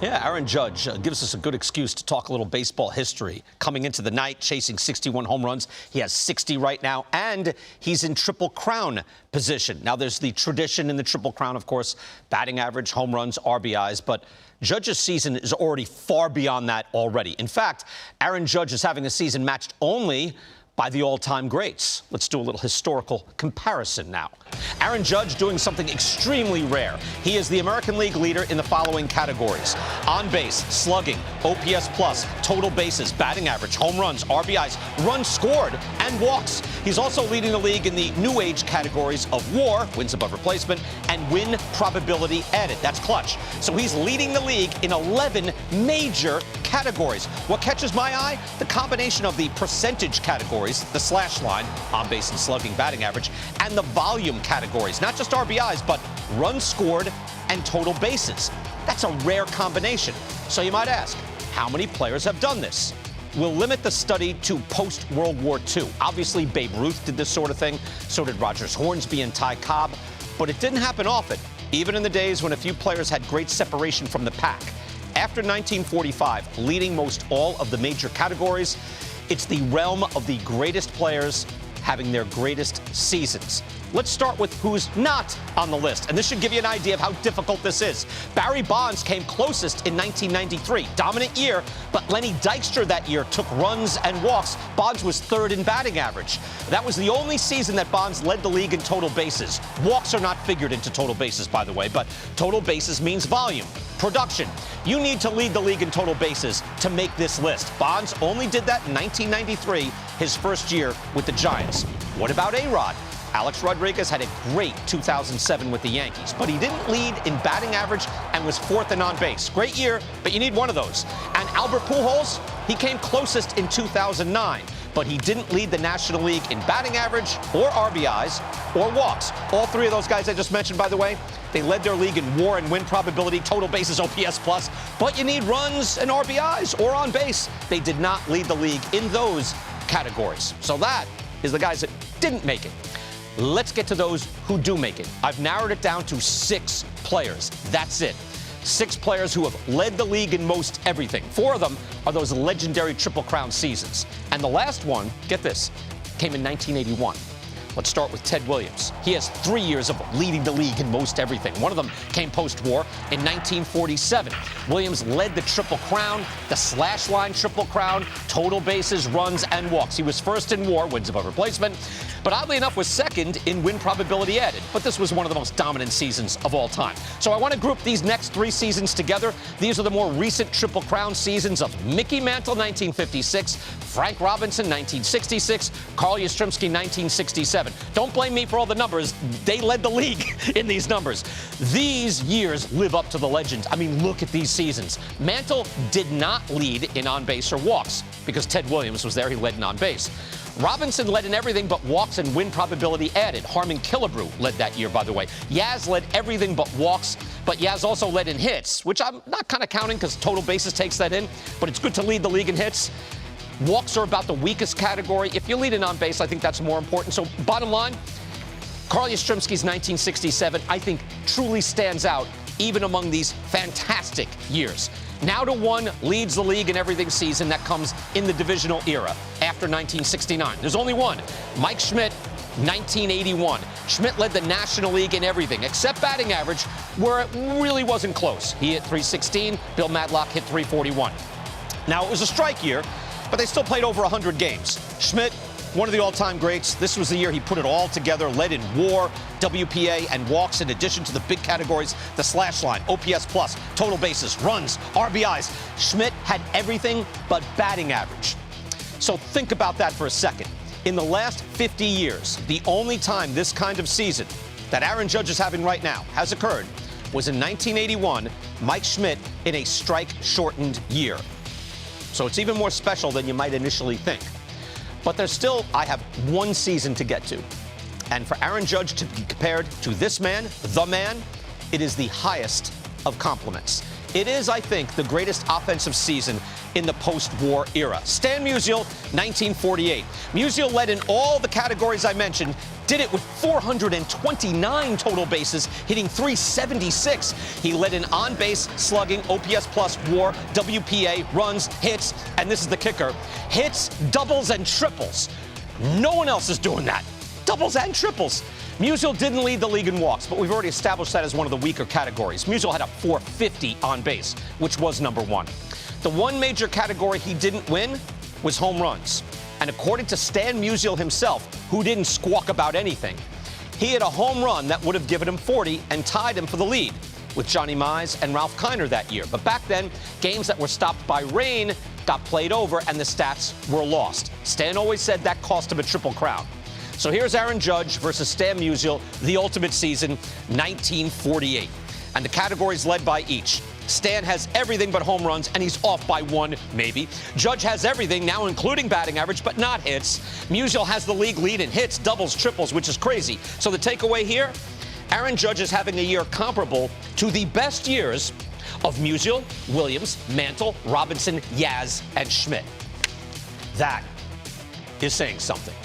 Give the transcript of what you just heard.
Yeah, Aaron Judge gives us a good excuse to talk a little baseball history. Coming into the night, chasing 61 home runs. He has 60 right now, and he's in Triple Crown position. Now, there's the tradition in the Triple Crown, of course, batting average, home runs, RBIs, but Judge's season is already far beyond that already. In fact, Aaron Judge is having a season matched only by the all-time greats. Let's do a little historical comparison now. Aaron Judge doing something extremely rare. He is the American League leader in the following categories: on base, slugging, OPS plus, total bases, batting average, home runs, RBIs, runs scored, and walks. He's also leading the league in the new age categories of WAR, wins above replacement, and win probability added. That's clutch. So he's leading the league in 11 major categories. What catches my eye? The combination of the percentage categories, the slash line, on base and slugging, batting average, and the volume categories, not just RBIs, but runs scored and total bases. That's a rare combination. So you might ask, how many players have done this? We'll limit the study to post-World War II. Obviously, Babe Ruth did this sort of thing. So did Rogers Hornsby and Ty Cobb. But it didn't happen often, even in the days when a few players had great separation from the pack. After 1945, leading most all of the major categories, it's the realm of the greatest players having their greatest seasons. Let's start with who's not on the list, and this should give you an idea of how difficult this is. Barry Bonds came closest in 1993. Dominant year, but Lenny Dykstra that year took runs and walks. Bonds was third in batting average. That was the only season that Bonds led the league in total bases. Walks are not figured into total bases, by the way, but total bases means volume. Production. You need to lead the league in total bases to make this list. Bonds only did that in 1993, his first year with the Giants. What about A-Rod? Alex Rodriguez had a great 2007 with the Yankees, but he didn't lead in batting average and was fourth in on base. Great year, but you need one of those. And Albert Pujols, he came closest in 2009, but he didn't lead the National League in batting average or RBIs or walks. All three of those guys I just mentioned, by the way, they led their league in WAR and win probability, total bases, OPS plus, but you need runs and RBIs or on base. They did not lead the league in those categories. So that is the guys that didn't make it. Let's get to those who do make it. I've narrowed it down to 6 players. That's it. 6 players who have led the league in most everything. 4 of them are those legendary Triple Crown seasons. And the last one, get this, came in 1981. Let's start with Ted Williams. He has 3 years of leading the league in most everything. One of them came post-war in 1947. Williams led the Triple Crown, the slash line Triple Crown, total bases, runs, and walks. He was first in WAR, wins above replacement, but oddly enough was second in win probability added. But this was one of the most dominant seasons of all time. So I want to group these next 3 seasons together. These are the more recent Triple Crown seasons of Mickey Mantle, 1956, Frank Robinson, 1966, Carl Yastrzemski, 1967. Don't blame me for all the numbers. They led the league in these numbers. These years live up to the legend. I mean, look at these seasons. Mantle did not lead in on-base or walks because Ted Williams was there. He led in on-base. Robinson led in everything but walks and win probability added. Harmon Killebrew led that year, by the way. Yaz led everything but walks, but Yaz also led in hits, which I'm not kind of counting because total bases takes that in, but it's good to lead the league in hits. Walks are about the weakest category. If you lead in on base, I think that's more important. So bottom line, Carl Yastrzemski's 1967, I think, truly stands out even among these fantastic years. Now to 1 leads the league in everything season that comes in the divisional era after 1969. There's only one, Mike Schmidt, 1981. Schmidt led the National League in everything except batting average, where it really wasn't close. He hit .316, Bill Madlock hit .341. Now, it was a strike year, but they still played over 100 games. Schmidt, one of the all-time greats. This was the year he put it all together, led in WAR, WPA, and walks in addition to the big categories, the slash line, OPS plus, total bases, runs, RBIs. Schmidt had everything but batting average. So think about that for a second. In the last 50 years, the only time this kind of season that Aaron Judge is having right now has occurred was in 1981, Mike Schmidt in a strike-shortened year. So it's even more special than you might initially think. But there's still, I have 1 season to get to. And for Aaron Judge to be compared to this man, the man, it is the highest of compliments. It is, I think, the greatest offensive season in the post-war era. Stan Musial, 1948. Musial led in all the categories I mentioned, did it with 429 total bases, hitting .376. He led in on-base, slugging, OPS plus, WAR, WPA, runs, hits, and this is the kicker, hits, doubles, and triples. No one else is doing that. Doubles and triples. Musial didn't lead the league in walks, but we've already established that as one of the weaker categories. Musial had a .450 on base, which was number one. The one major category he didn't win was home runs. And according to Stan Musial himself, who didn't squawk about anything, he had a home run that would have given him 40 and tied him for the lead with Johnny Mize and Ralph Kiner that year. But back then, games that were stopped by rain got played over and the stats were lost. Stan always said that cost him a Triple Crown. So here's Aaron Judge versus Stan Musial, the ultimate season, 1948. And the categories led by each. Stan has everything but home runs, and he's off by one, maybe. Judge has everything, now including batting average, but not hits. Musial has the league lead in hits, doubles, triples, which is crazy. So the takeaway here, Aaron Judge is having a year comparable to the best years of Musial, Williams, Mantle, Robinson, Yaz, and Schmidt. That is saying something.